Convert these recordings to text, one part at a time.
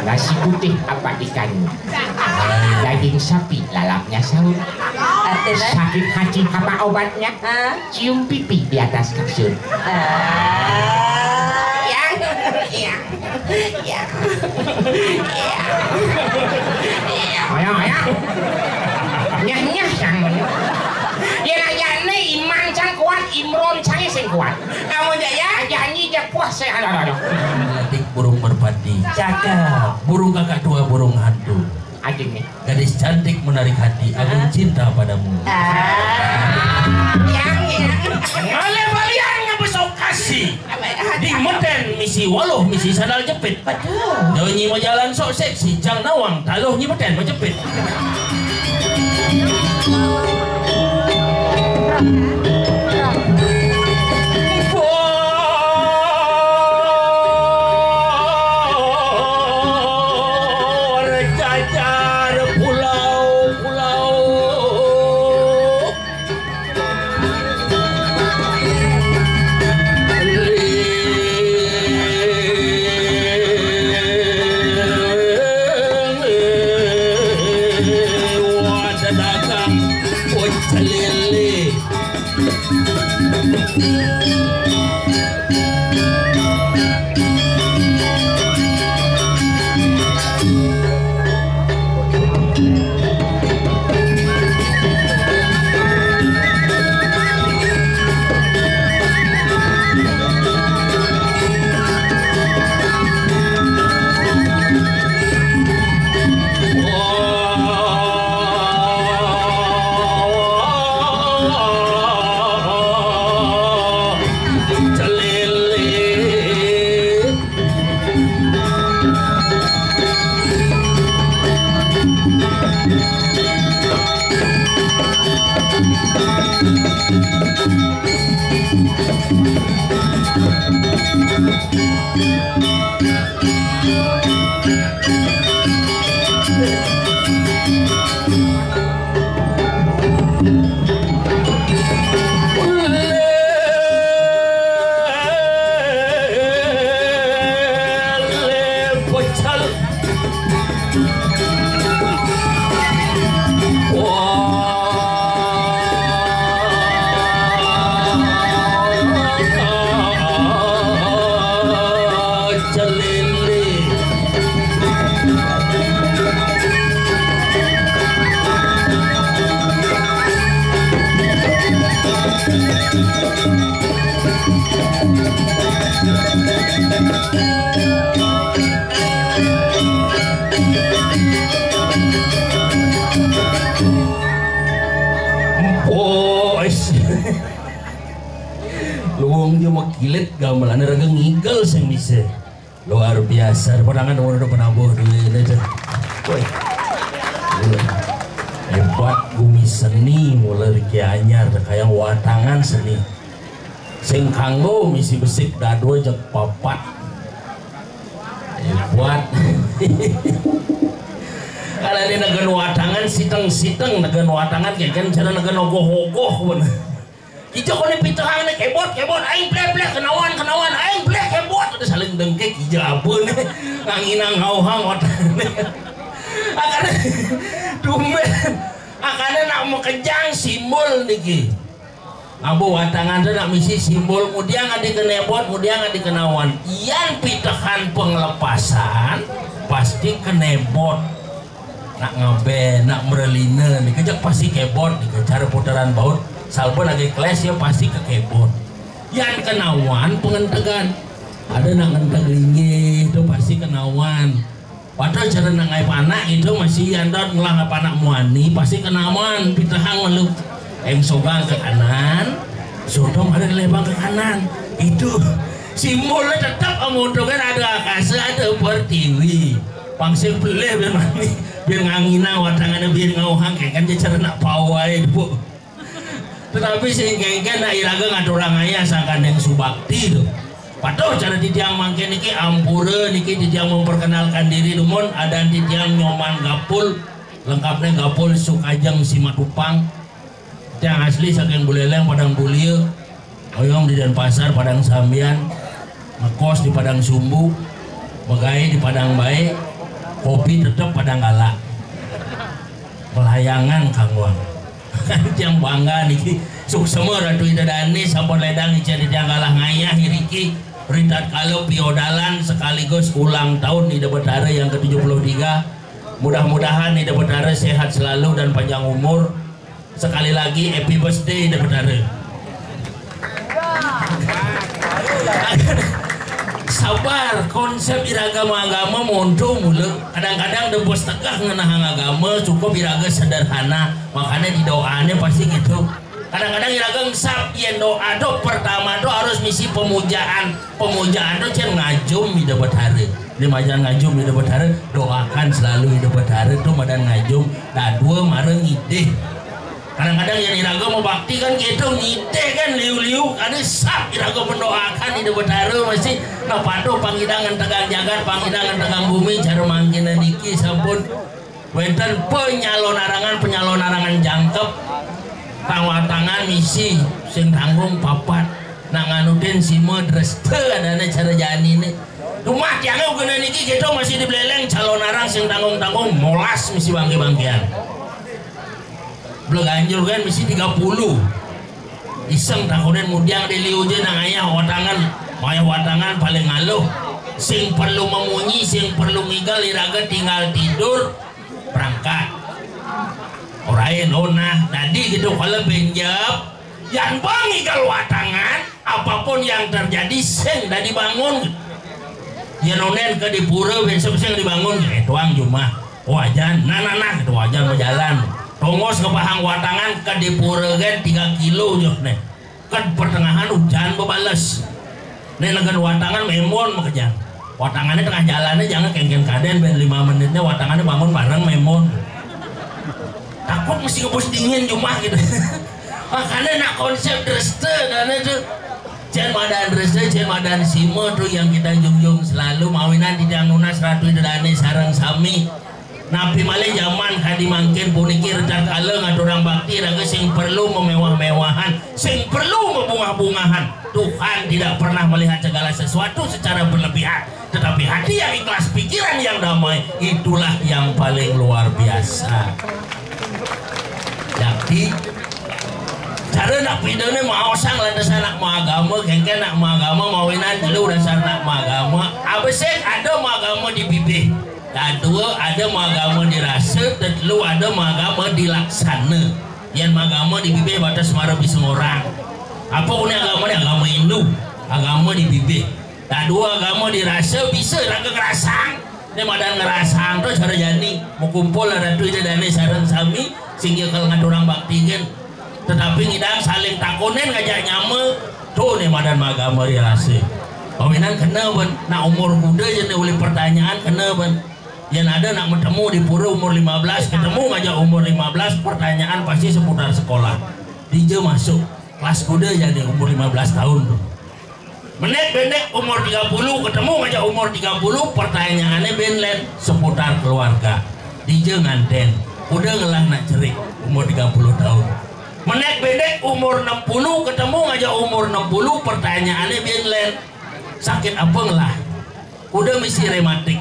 Nasi putih apa ikanmu? Daging sapi lalapnya sahur. Sakit hati apa obatnya? Cium pipi di atas kasur. Nyah sang. Ya Imam sang kuat, Imron sang sing kuat. Kamu ya nyanyi jak puas saya. Adik burung merpati. Cakep. Burung kakak tua, burung hantu. Adik nih. Gadis cantik menarik hati. Aku cinta padamu. Oleh balian ngebesok kasih. Di Meden misi waluh misi sandal jepit. Betul. Donyi mau jalan sok seksi jang nawang taluh nyi Meden mau jepit. Luang dia mau kilit gamelan raga ngigel sing bisa luar biasa perangan udah penambuh duit aja. Woi hebat bumi seni mulai kianyar kayak watangan seni sing kanggo misi besik dado jak papat hebat. Kalau ini negen watangan siteng negen watangan kan cara negen ogoh-ogoh bener. Ijo kone pitahang nek kebot aing blek kenawan aing blek kebot udah saling dengkek ijo abeun nganginang ngauhang otane akane tumben akane nak mekejang simbol niki abu watangan teh nak misi simbol mudiang adi kenebot mudiang adi kenawan iyan pitahan penglepasan pasti kenebot nak ngabe nak merelina nih kejak pasti kebot nih cara putaran baut salpun lagi kelas ya pasti ke kebot yang kenawan pengentegan ada nak ngenteg linggih itu pasti kenawan padahal cara nangai panak itu masih andot ngelang panak muani pasti kenawan pitahang meluk sogang ke kanan sodong ada lebang ke kanan itu simbolnya tetap amuntungan ada akasa ada pertiwi pangsil beleh biar mani biar ngangina watangannya biar ngauhang kayak kan cara nak pawai bu tetapi sehingga nak iraga ngadurang ayah sangkan yang subakti tuh patuh cara titiang mangke niki ampura niki titiang memperkenalkan diri dumon ada titiang nyoman gapul lengkapnya gapul sukajeng simatupang yang asli saking buleleng padang bulir oyong di Denpasar padang sambian ngekos di padang sumbu megai di padang baik kopi tetap pada galak pelayangan Kang Wang yang bangga niki suksema Ratu Idadani sampun ledang jadi yang galah ngayah hiriki Ritat kalau piodalan sekaligus ulang tahun Ida Betara yang ke-73. Mudah-mudahan Ida Betara sehat selalu dan panjang umur. Sekali lagi happy birthday Ida Betara. Sabar, konsep iragama agama monto mulu. Kadang-kadang debos tegah ngenah agama cukup iraga sederhana. Makanya di doanya pasti gitu. Kadang-kadang iragang sab yen doa do pertama do harus misi pemujaan do cen ngajum Ida Betara di majan ngajum Ida Betara doakan selalu Ida Betara tuh madan ngajum dah dua mareng ide kadang-kadang yang iraga mau bakti kan gitu ngide kan liu-liu ada sab iraga mendoakan Ida Betara masih napado panghidangan tegang jagat panghidangan tegang bumi cara mangkina diki sampun wenten penyalonarangan jangkep tawatangan misi sing tanggung papat nanganutin sima dreste adanya cara jalan ini rumah tiangnya ukena niki gitu masih di beleleng calon arang sing tanggung molas misi bangke-bangkean belum ganjur kan misi 30 iseng takunin mudiang di liuje nang ayah watangan paling ngaluh sing perlu memunyi sing perlu ngigal iraga tinggal tidur berangkat orang nona tadi gitu kalau benjab yang bangi kalau watangan apapun yang terjadi seng dah dibangun ya nonen ke di pura besok seng dibangun tuang cuma wajan nah gitu wajan berjalan tongos ke bahang watangan ke di pura kan 3 kilo jo nih kan pertengahan hujan bebalas nih negan watangan memon makanya watangannya tengah jalannya jangan kengken kaden ben 5 menitnya watangannya bangun bareng memon takut mesti ngebus dingin cuma gitu makanya nak konsep dreste karena itu cen madan dreste cen madan simo tuh yang kita junjung selalu mawinan di nunas Ratu Idadani sareng sami napi malih zaman kadi mangkin puniki recat kala ngadurang bakti raga sing perlu memewah-mewahan sing perlu membungah-bungahan Tuhan tidak pernah melihat segala sesuatu secara berlebihan tetapi hati yang ikhlas pikiran yang damai itulah yang paling luar biasa. Jadi cara nak pidane mau sang lantas anak agama kengken nak agama mawinan dulu dasar nak agama abesek ada agama di bibih dan dua ada agama dirasa dan lu ada agama dilaksana yang agama di bibih batas marah bisa orang apa punya agama Hindu agama di bibih dan dua agama dirasa bisa raga kerasang ini madan ngerasang tuh cara jadi mau kumpul Ratu Idadani sareng sami sehingga kalau ngadurang baktigen tetapi ngidang saling takunin ngajak nyama tuh nih madan agama dirasa kawinan kena ben nak umur muda jadi oleh pertanyaan kena ben yang ada nak bertemu di pura umur 15 ketemu ngajak umur 15 pertanyaan pasti seputar sekolah DJ masuk kelas kuda jadi umur 15 tahun tuh menit pendek umur 30 ketemu ngajak umur 30 pertanyaannya benlen seputar keluarga DJ nganten udah ngelah nak cerik umur 30 tahun menit pendek umur 60 ketemu ngajak umur 60 pertanyaannya benlen sakit apa ngelah udah misi rematik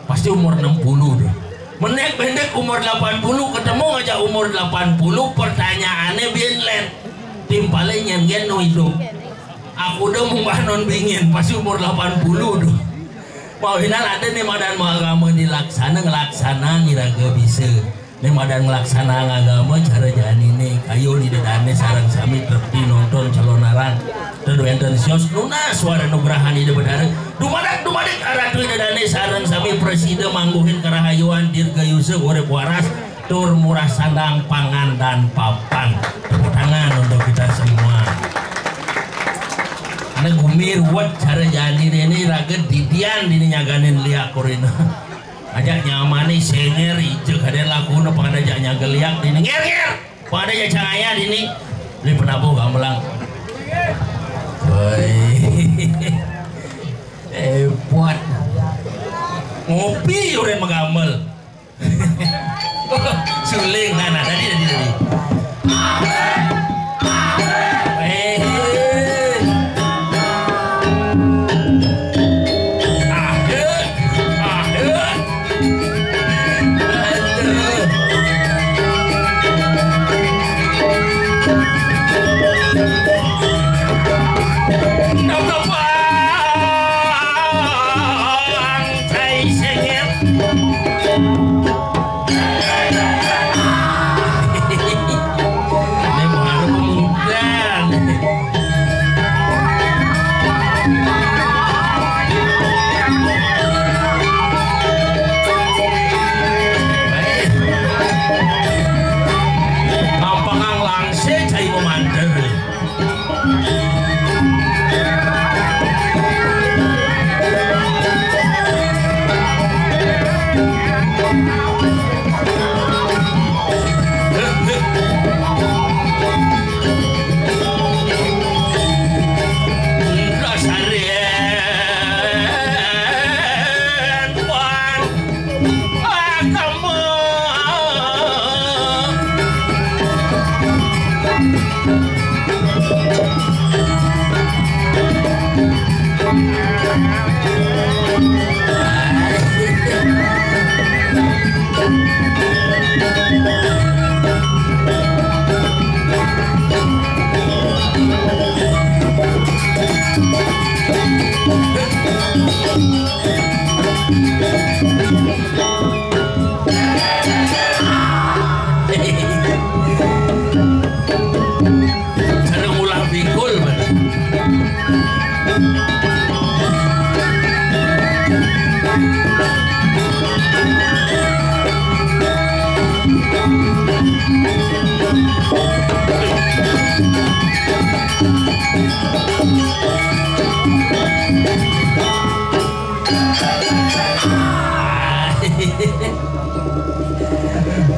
pasti umur 60 tuh menit pendek umur 80 ketemu ngajak umur 80 pertanyaannya benlen timpalnya nyen no hidup aku udah munggah non bingin pasti umur 80 tuh mau hinal ada nih madan agama dilaksana ngelaksana ngiraga bisa nih madan ngelaksana agama cara jalan ini kayu di Idadani sarang sami terti nonton calon arang terduenten sios lunas suara nugrahan Ida Betara dumadak Ratu Idadani sarang sami presiden mangguhin kerahayuan dirgayuse urip waras tur murah sandang pangan dan papan tepuk tangan untuk kita semua ada gumir buat cara jadi ini raget didian dini nyaganin liak kurina ajak nyamani senger itu kadang laku no pada ajak nyaga liak dini nger pada ajak cahaya dini li penabuh gamelang buat ngopi udah megamel suling nana tadi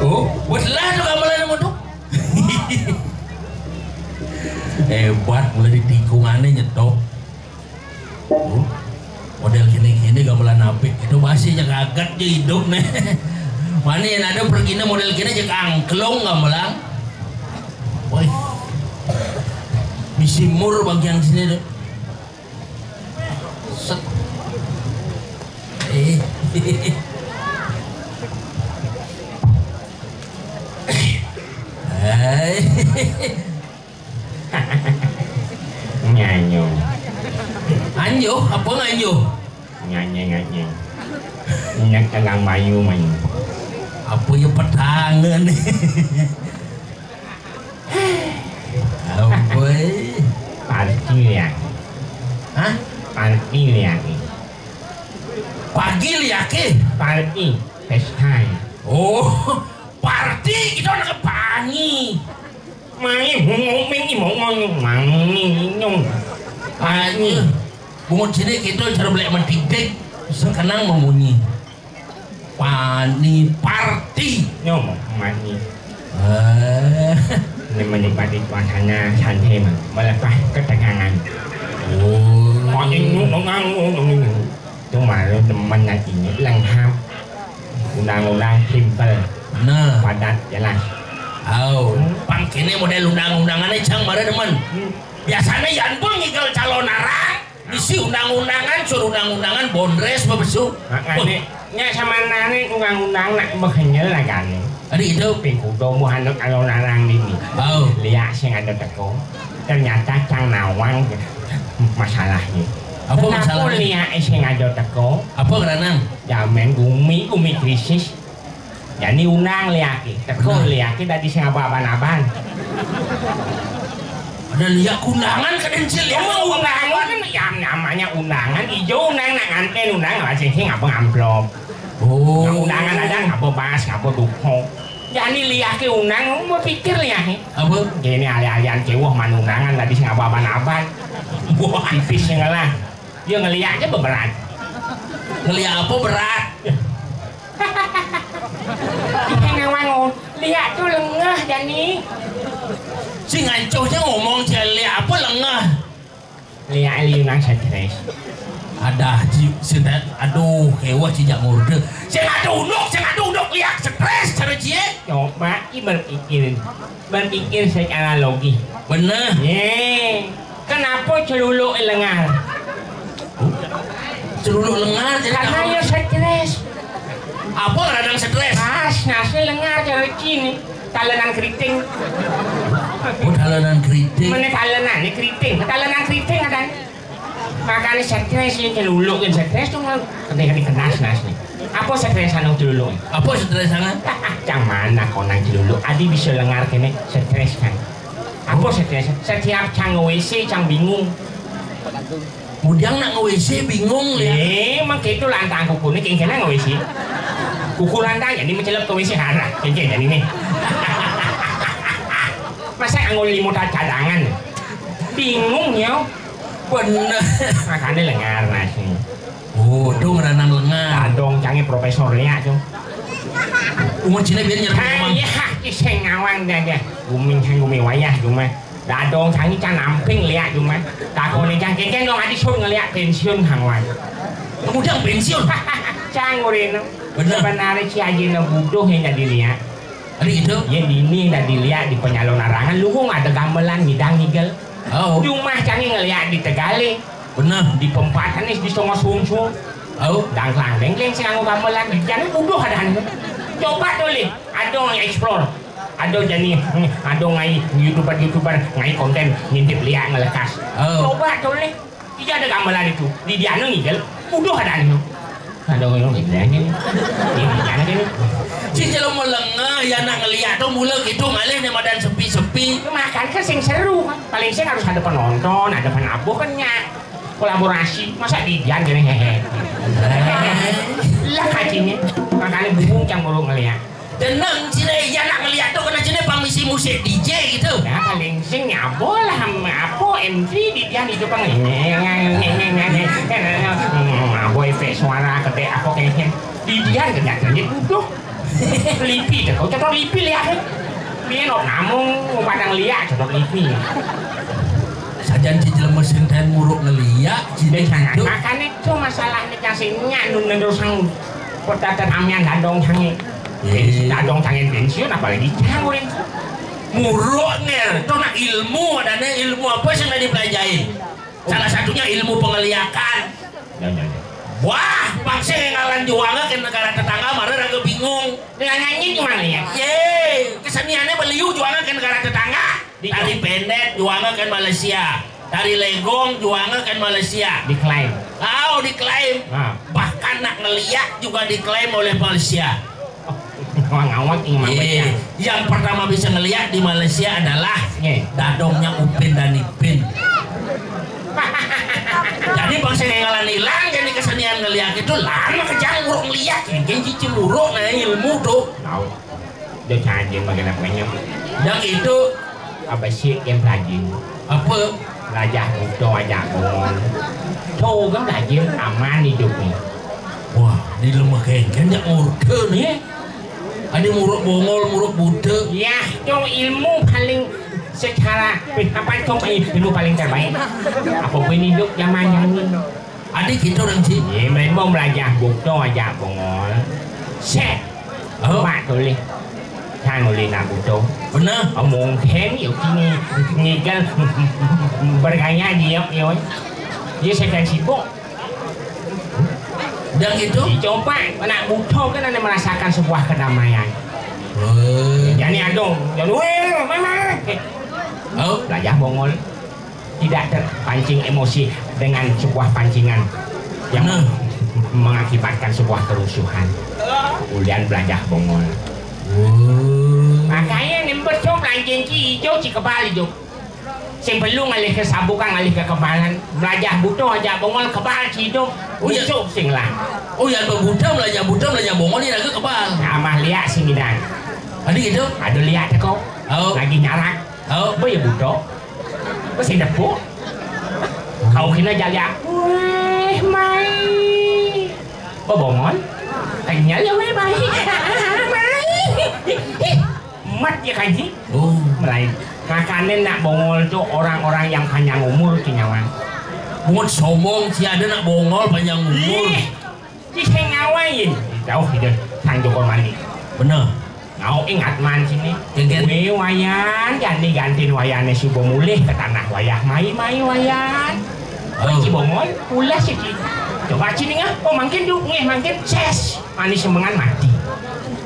Oh, belah tuh gamelan modok. Hebat, mulai di tikungannya nyetok. Oh, model gini-gini gamelan apik itu masih aja kaget aja hidup nih. Mana yang ada pergi model gini aja angklong gamelan. Woi, misi mur bagian sini deh. Set. Nyanyo. Anjo, apa nganjo? Nyanyi. Nyak telang mayu mayu. Apa ya petangan? Apa? Parti liang. Hah? Parti liang. Pagi liake? Parti. Pesta. Oh, party itu anak pangi. Mai ngomong nyong. Pangi. Bungut sini kita cara beli mendidik sekenang memunyi. Pani party. Nyong mani. Ini menikmati suasana santai melepas ketegangan. Oh, Ngomong. Cuma teman lagi ini lengkap. Undang-undang simple. nah, Padat jelas. oh, pangkini model undang-undangannya cang mana teman. Biasanya yan pun ngikal calon arah. Isi undang-undangan, suruh undang-undangan bondres bebesu. Makanya nya sama nani undang-undang nak bekenyel lah kan. Adik itu. Pikudo muhanut calon arang ini. Oh, Lihat sih ada teko. Ternyata cang nawang masalahnya. apa masalahnya? Lihat sih ada teko. Apa kerana? Jamin gumi krisis. Jadi undang lihat teko lihat tadi sih apa-apaan. Ada lihat undangan kedencil ya? Emang undangan kan ya namanya undangan. Ijo undang nak nganten undang apa sih ngapa ngamplop. Oh, Undangan ada ngapa bahas ngapa dukung. Jadi lihat ke undang mau pikir lihat. apa? Gini alih-alihan cewek man undangan tadi sih apa-apaan. Wah tipis yang lah. Dia ngelihat aja berat. Ngelihat apa berat? Ngawang lihat tuh lengah Jani. Si ngancurnya ngomong lihat apa lengah? Lihat liunang stres. Ada sintet, aduh hewa cijak ngurde. Saya ngaduduk lihat stres cara cie. Coba berpikir secara logis. Bener. Kenapa celuluk lengar? Celuluk lengar jadi Karena ya stres. apa radang stres? Nasi lengar cara cini. Talenan keriting. Oh, dalanan keriting. Mana talenan ini keriting? Talenan keriting ada. Makanya stres ini keluluk kan stres tuh kan ketika kenas nih. Apa stres anu keluluk? Apa stres sangat? Cang mana kau nang keluluk? Adi bisa lengar kene stres kan. Apa stres? Setiap cang WC cang bingung. Kemudian nak nge-WC bingung ya. Emang gitu lantang kuku ini kayaknya nge-WC. Kuku lantang jadi mencelap ke WC harap. Kayaknya jadi nih. Masa angul limut cadangan? Bingung ya. Bener. Makanya lengar nasi. Oh, dong ranang lengar. Dong canggih profesor lihat tuh. Umur Cina biar nyerang. Iya, kisah ngawang dia. Gumi wayah cuma. Dadong canggih can amping lihat cuma. Takut nih canggih kan dong adik sun ngeliat pensiun hangwan. Kemudian pensiun. Canggurin. Sebenarnya si Haji Nabuduh yang jadi lihat. Ada itu? Ya ini yang dilihat di penyalon arangan. Lu kok ada gamelan ngidang ngigel. Oh. Rumah canggih ngeliat di Tegali. Benar. Di Pempatan di Songo Sungsung. Oh. Dan kelangling sih nganggo gamelan di jangan buduh ada. Coba boleh. Ada yang explore. Ada jadi ada ngai youtuber ngai konten ngintip lihat ngelekas. Oh. Coba boleh. Iya ada gamelan itu. Di diana ngigel. Buduh ada. Ada yang ngigel ini. Ini diana ini. Si kalau melengah ya nak ngeliat tuh mula gitu malih nih madan sepi-sepi. Makan kan sing seru kan. Paling sing harus ada penonton, ada penabuh kan ya. Kolaborasi. Masa didian gini hehe. Lah kacinya. Makanya bingung cang mulu ngeliat. Tenang Cina ya nak ngeliat tuh kena Cina pangmisi musik DJ gitu. Ya paling sing nyabo lah apa MC didian itu kan abo efek suara gede apa kayaknya. Didian kenyataannya duduk. Lipi deh, kau contoh lipi lihat kan? Dia nak namun padang liat contoh lipi. Sajan cicil mesin dan muruk ngeliat. Jadi sangat makan itu masalahnya kasihnya nundur sang pertatan amian dadong canggih. Dadong canggih pensiun apalagi canggih. Muruknya, itu nak ilmu adanya ilmu apa yang tadi dipelajarin? Salah satunya ilmu pengeliakan. Wah, bangsa yang ngalan juanga ke negara tetangga marah agak bingung. Nyanyi gimana ya? Yeay, keseniannya beliau juanga ke negara tetangga. Tari pendek juanga ke Malaysia. Tari legong juanga ke Malaysia. Diklaim. Oh, diklaim. Bahkan nak ngeliat juga diklaim oleh Malaysia. Ngawang yang pertama bisa ngeliat di Malaysia adalah dadongnya Upin dan Ipin. Jadi bangsa yang ngalan hilang jadi kesenian ngeliat itu lama kejang muruk ngeliat yang cici muruk nah ilmu tuh tahu dia canggih bagaimana yang itu apa sih yang pelajin apa belajar itu aja bongol tuh kan belajar aman hidupnya wah di lemah kengken yang murke nih ada muruk bongol muruk budak ya itu ilmu paling secara apa itu ilmu paling terbaik apapun hidup zaman ini adik kita orang sih ya memang belajar buku aja bongol set mak tulis kan nulis nak buku benar mungkin yuk kini ngigel bergaya dia dia sedang sibuk dan itu dicoba nak buku kan anda merasakan sebuah kedamaian jadi adong jadi memang belajar bongol tidak terpancing emosi dengan sebuah pancingan yang mengakibatkan sebuah kerusuhan kemudian belajar bongol makanya nembet cok belajar hijau ci kebal hijau sebelum ngalih ke sabukan ngalih ke kebalan belajar butuh aja bongol kebal ci hijau ucuk sing lah oh ya belajar bongol ini lagi kebal amah liat sing dan adik itu ada liat kok lagi nyarak boleh butuh masih dapur kau kena jaga weh mai bobongon tanya ya weh mai mai mat ya kaji melain makanya nak bongol tuh orang-orang yang panjang umur kinyawan buat sombong si ada nak bongol panjang umur si saya ngawain jauh hidup sang Joko Mani bener Ngau ingat man sini, gue wayan, ganti wayannya si Bomulih ke tanah wayah, mai wayan. Si Bongol, ulah sih. Coba sini nggak? Oh makin duk, makin ses, manis semengan mati.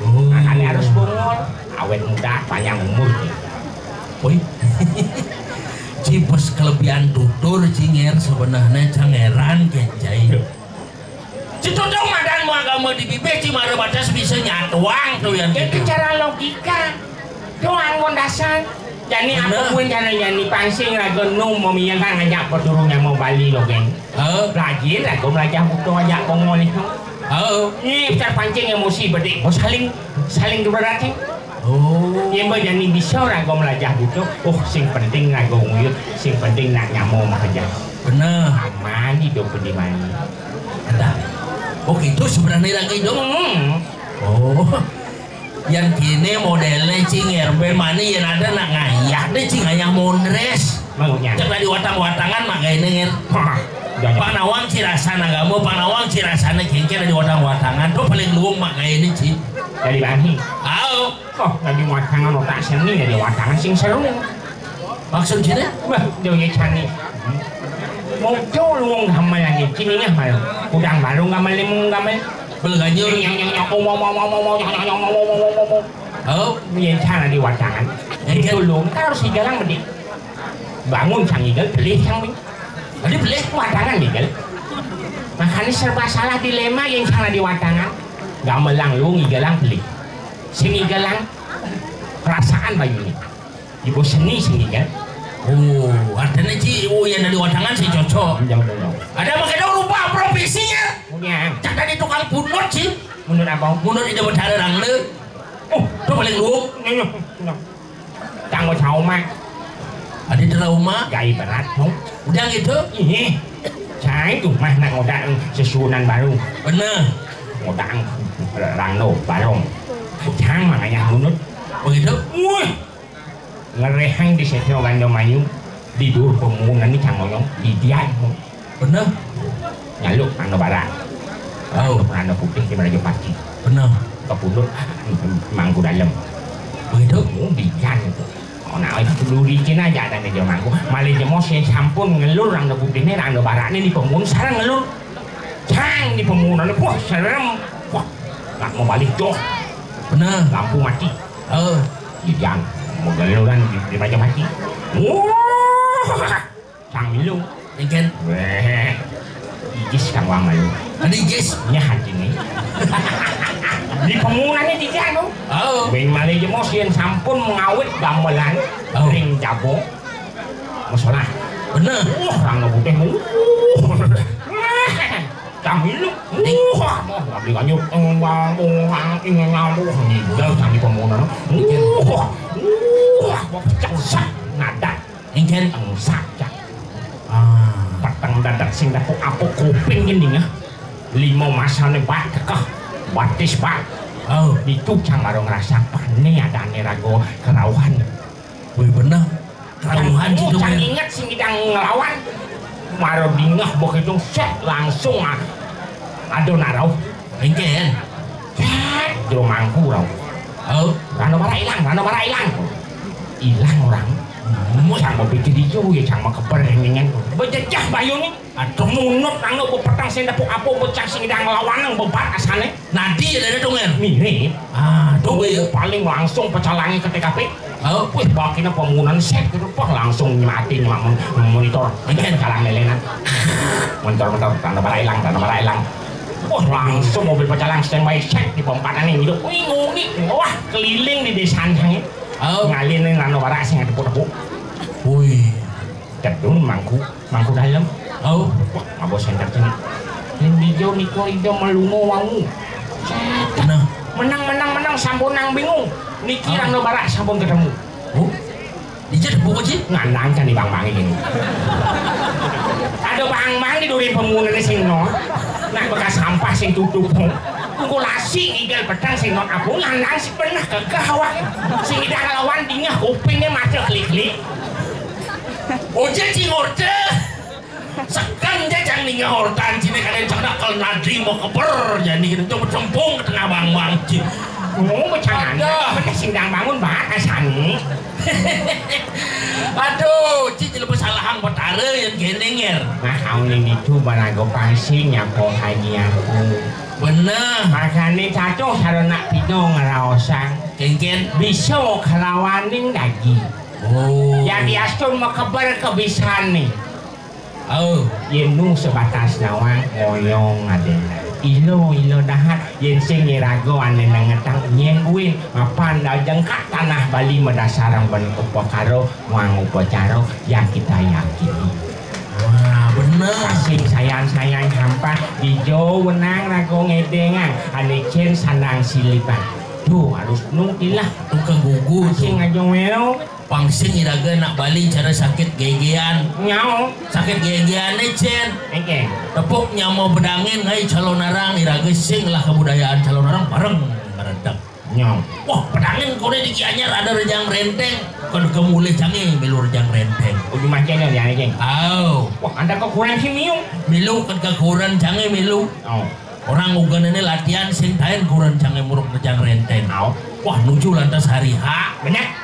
Makanya harus Bongol, awet muda, panjang umur. Woi, Cibes kelebihan tutur cinger sebenarnya cangeran kenjai. Citudong madan mau agama di bibir cimara batas bisa nyatuang tuh yang itu cara logika doang kondasan jadi apapun caranya nih pansing ragu nung mau miyangkan ngajak pedurung yang mau Bali loh geng rajin ragu belajar butuh ajak pengol itu ini besar pancing emosi bedik mau saling berarti yang berjani bisa ragu belajar butuh sing penting ragu nguyut sing penting nak nyamuk kerja bener aman hidup di mana ada gitu sebenarnya lagi dong yang kini modelnya cinger bemani yang ada nak ngayak deh cing ayah mondres maunya jangan di watang-watangan makanya nger Panawang Cirasana kamu Panawang Cirasana kengkir di watang-watangan tuh paling luang makanya ini cing dari bani dari watangan otak seni dari watangan sing seru maksud cina dia cani mau jauh luang gamel lagi cininya malu udang baru gamel gamel belganyur yang yang cara di watangan itu luang kan harus digalang bedik bangun sang igal beli sang bing tadi beli watangan igal makanya serba salah dilema yang cara di watangan gamelang luang igalang beli sing igalang perasaan bayu ini ibu seni sing igal artinya Ci, yang dari watangan sih cocok. Ada pakai dong lupa profesinya. Punya. Cak tadi tukang punut sih. Punut apa? Punut itu bercara rangle. Itu paling luuk. Tanggo trauma. Ada trauma? Gaya berat, udah gitu. Iya. Saya itu mah nak ngodang sesunan baru. Bener. Ngodang rangno barong. Jangan makanya punut. Begitu? Ngerehang di Setio Gandomayu di dur pemungutan ini cangoyong di dian bener nyaluk anu barat anu putih di mana pasti bener kepundut mangku dalam begitu di dian itu nak itu dulu di Cina aja dan dia mangku malah jemos yang sampun ngelur anu putih ini anu barat ini di pemungutan sekarang ngelur cang di pemungutan ini wah serem wah gak mau balik joh bener lampu mati di dian modal orang di macam mati sang milu ikan igis kang wama lu ada igis nyahat ini di pemungutannya di jano beng malai jemos yang sampun mengawet gamelan ring jabo masalah bener orang putih kami lu mau beli kanyu ingin ngamuk dah kami pemungutan cak nada ingin saja petang dadak sing dapuk apa kuping gini ya lima masane pak kekah batis pak itu cang baru ngerasa pane ada nerago kerauhan bener kerauhan itu cang inget sing idang ngelawan baru dingah begitu set langsung aduh narau ingin cek jero mangku rau rano bara ilang hilang orang cang mau pikir hijau ya cang mau keberengan bejejah bayu nih atau munut nang petang sing dapuk apa bocah sing idang ngelawan nang bebat asane nadi ada dong kan mirip tuh paling langsung pecalangi ke TKP wih bakina pemungutan set gitu pak langsung mati monitor mungkin kalang lelenan monitor tanda bara ilang wah langsung mobil pecalang standby set di pompanan ini hidup wih nguni wah keliling di desa ini ngalinin rano bara sing tepuk-tepuk wih kedun mangku dalam wah ngabo senter sini yang hijau niko hijau melungo wangu menang sampun nang bingung niki rano bara sampun ketemu dijat tepuk aja ngandang kan di bang-bang ini ada bang-bang di durin pemungutan sing no nah bekas sampah sing tutup kulasi igal petang sing non aku ngandang si pernah kekeh awak sing idang lawan dingah kupingnya mati klik-klik oje cing orte sekan jajang dingah hortan sini kalian cerdak kalau nadri mau keber jadi kita coba cempung ke tengah bang-bang cing becangan bener sing dang bangun banget asani aduh cing lebih salahang petara yang genenger nah kau yang itu banago pasing nyapo haji aku bener makanya cacok sarana pino ngeraosang kengken bisa kelawanin lagi Oh. Jadi asun makabar kebisan nih. Oh. Yen sebatas nawang ngoyong adena. Ilo dahat yen sing ngirago ane nangetang nyengguin mapan dajeng ka tanah Bali medasarang ben upakaro wang upacara yang kita yakini. Wah, bener. Kasing sayang hampa dijo wenang rago ngedengan ane cen sanang silipan. Duh harus nungtilah tukang gugu sing ngajong weo pangsing iraga nak Bali cara sakit gegean nyau sakit gegean cen oke tepuk nyamo bedangin ngai calon narang iraga sing lah kebudayaan calon narang bareng meredak nyau wah pedangin kone di kianyar ada rejang renteng kan kemulih canggih milu rejang renteng udah macamnya ya ceng wah anda kekurangan si milu kan kekurangan canggih milu orang ugan ini latihan sing tain kurang canggih muruk rejang renteng wah nuju lantas hari H bener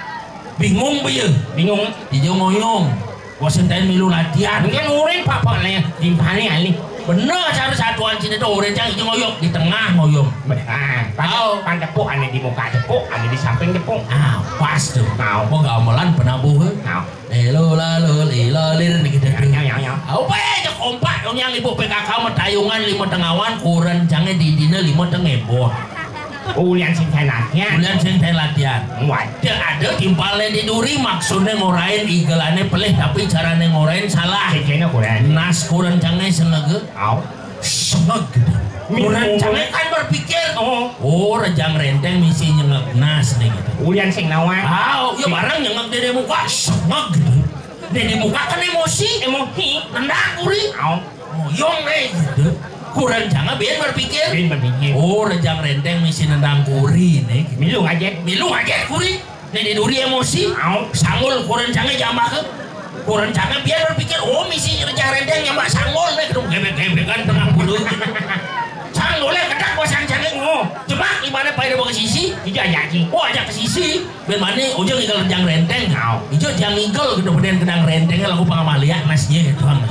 bingung bingung hijau ngoyong wasentain milu latihan mungkin urin papa lah ya timpani ali bener cara satuan sini tuh urin yang hijau ngoyong di tengah ngoyong pan tepuk ane di muka tepuk ane di samping tepuk pas tuh mau gamelan penabuh lelo lir nih kita apa aja kompak yang ibu PKK metayungan 5 tengawan kurang jangan di dina 5 tengebo ulian sing latihan wadah ada timpalnya di duri maksudnya ngorain igelane pelih tapi caranya ngorain salah nas kurang canggih senege sengeg kurang canggih kan berpikir rejang renteng misi nyengeg nas nih gitu ulian sing nawang ya barang nyengeg di muka sengeg di muka kan emosi nendang uri yong nih gitu kurang jangan biar berpikir rejang renteng misi nendang kuri nih milu ngajet kuri nih duri emosi sangul kurang jangan jambak ke kurang jangan biar berpikir misi rejang renteng nyambak sangul nih kedung gebek kan tengah bulu sangulnya kedak pasang jangan coba gimana pada bawa ke sisi hijau ajak ke sisi biar mana ujung igal rejang renteng hijau jangan igal kemudian kedang rentengnya lagu pengamalia nasnya gitu kan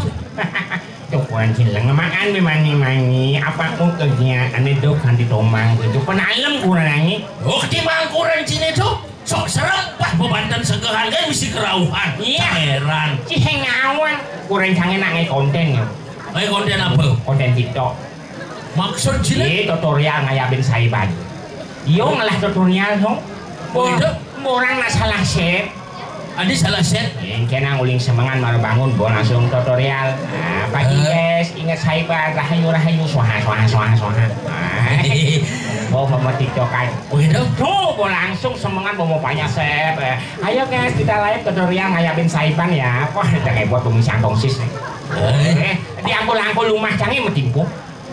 tukuan cilang makan memani apa pun kerja ane dok kan ditomang itu penalem kurang nangis ketimbang kurang sini tuh sok serem wah bebantan segehan kan mesti kerauhan heran ciheng ngawang kurang canggih nangis konten ya konten apa? Konten TikTok maksud sini? Tutorial ngayabin saiban yung ngalah tutorial dong orang nak salah set ada salah set kena nguling semangan baru bangun bawa langsung tutorial pagi guys ingat saiban rahayu suaha bawa TikTok kan bawa langsung semangan bawa banyak set ayo guys kita live tutorial ngayabin saiban ya wah kita kayak buat pemisah tongsis nih diangkul rumah canggih metimpu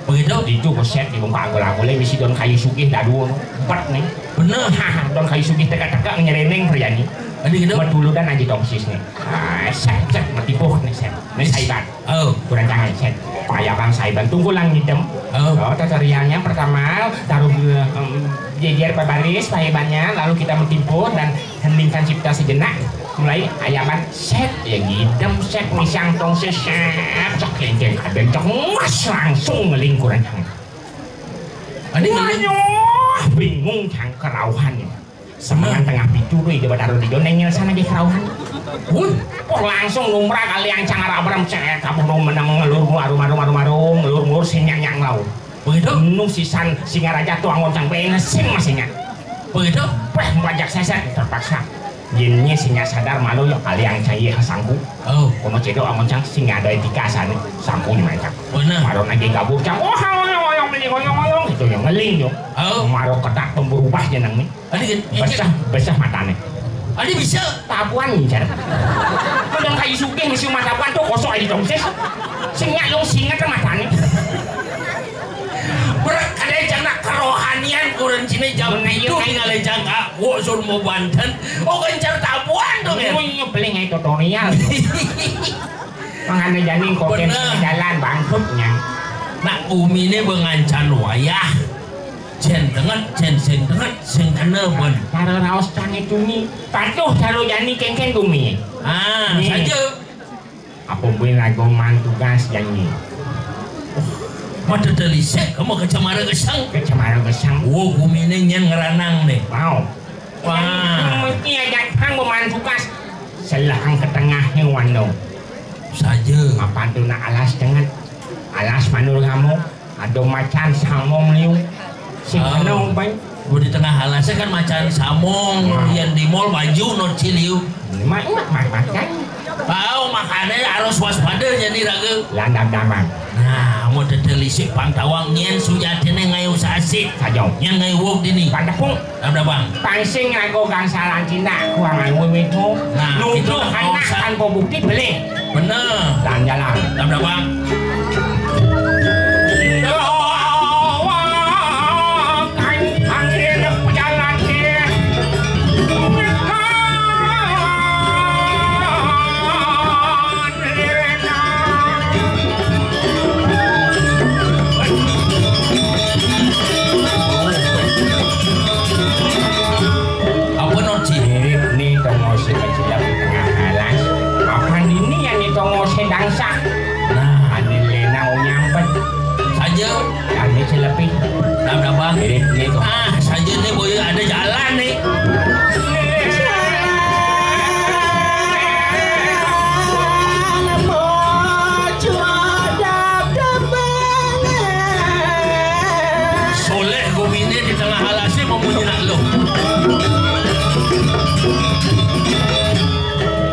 begitu itu keset di muka angkul-angkulnya misi don kayu sugih dadu empat nih bener don kayu sugih teka-teka nyereneng perjani dulu dan aja tongsis nih set metipuh nih set nih saiban kurang jangan set payakan saiban tunggu lang hitam tutorialnya pertama taruh jejer baris saibannya lalu kita metipuh dan heningkan cipta sejenak mulai ayaman set ya gidem set misang tongsis set cok kenceng kadang cok mas langsung ngelingkuran bingung cang kerauhan semangat tengah picu tuh ide baru di donengnya sana di kerauhan langsung lumrah kali yang cangar abram cek kamu mau menang ngelur ngelur sinyang lau begitu nung sisan singa raja tuh angon cang pengen sing masihnya begitu bajak seset terpaksa jinnya singa sadar malu ya kali yang cair sangku kono cedo angon cang singa ada etika sana sangku di macam malu lagi gabung cang ngoyong gitu yang ngeling yo malu ketak pemberubah jenang nih besar matanya Adi bisa tabuan nih jar udah kayu sugih misi matapuan tuh kosong aja dong singa yang singa kan matanya berat ada jangan kerohanian kurang cina jam itu tinggal jangka wosur mau Banten kencar tabuan dong ya beli ngai tutorial mengenai janin konten jalan bangkrutnya nak umi ini mengancan wayah cen tenget sing kena pun cara raos canggih tumi patuh cara jani kengkeng tumi saja apa boleh lagu mantugas janji mata telisek kamu kecamara gesang umi ini nyen ngeranang deh wah ini aja kang memantugas Selang ke tengahnya wano. Saja. Apa tu nak alas dengan alas manul kamu? Ada macan samong liu. Si mana bang? Di tengah alasnya kan macan samong yang di mall baju not ciliu. Makan. Tahu makannya harus waspada jadi raga. Landam damang. Nah, mau telisik pangtawang nyen sujatine ngayu sasik. Sajong. Nyen ngayu wok dini. Pada pun. Ada bang. Pangsing aku kang salah Cina, kuang wewe tu. Nah, nuduh anak tanpa bukti boleh. Bener. Dan jalan. Ada bang. Nah, ini lena nyampet saja. Ini selebih. Ada bang. Ini tu. Saja nih boy ada jalan nih. Soleh gue bini di tengah halasnya mau menyenak lo.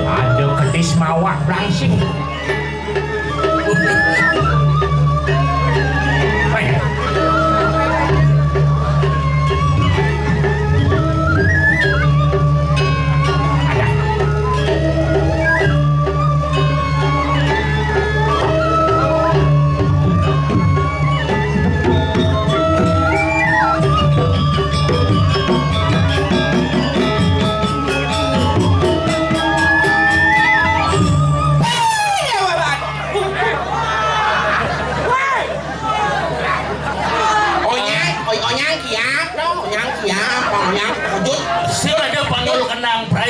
Ada ketis mawak belangsing.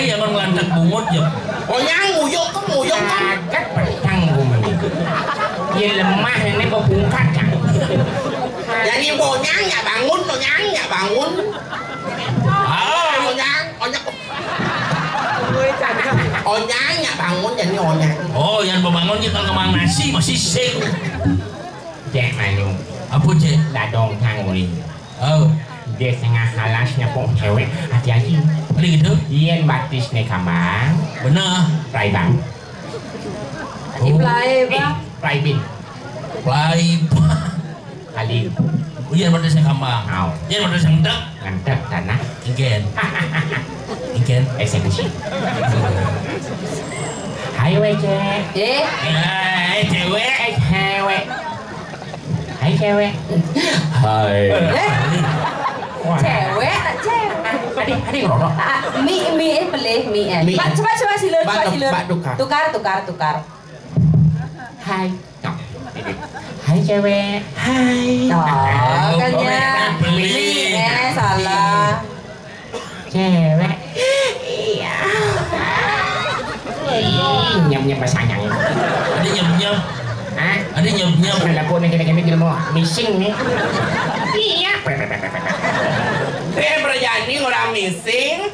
Yang ngelantak bungut ya. Oh yang nguyuk kan agak bertanggung ini. Dia lemah ini kebungkat kan. Jadi bonyang ya bangun, bonyang ya bangun. Onyang ya bangun jadi onyang. Oh yang bangun kita kemang nasi masih sing. Cek manu. Apa cek? Dadong tanggung. Oh. Dia tengah halasnya pun cewek hati-hati. Beli gitu? Ian batis nih kambang. Bener. Play bang. Play bang. Play bin. Play Kali. Ian batis nih kambang. Au. Ian batis yang ngendek. Ngendek tanah. Ingken. Ingken. Eksekusi. Hai cek. Cewek. Cewek. Hai cewek. Hai. Cewek tak cewek. Adik ngorok. Mie boleh mie. Coba siler. Tukar. Hai. Hai cewek. Hai. Oh, kan beli. Salah. Cewek. Iya. Nyam pasangnya. Ada nyam. Hah? Ada nyam. Ada kok gini mau missing nih. Iya. Dia berjanji orang missing.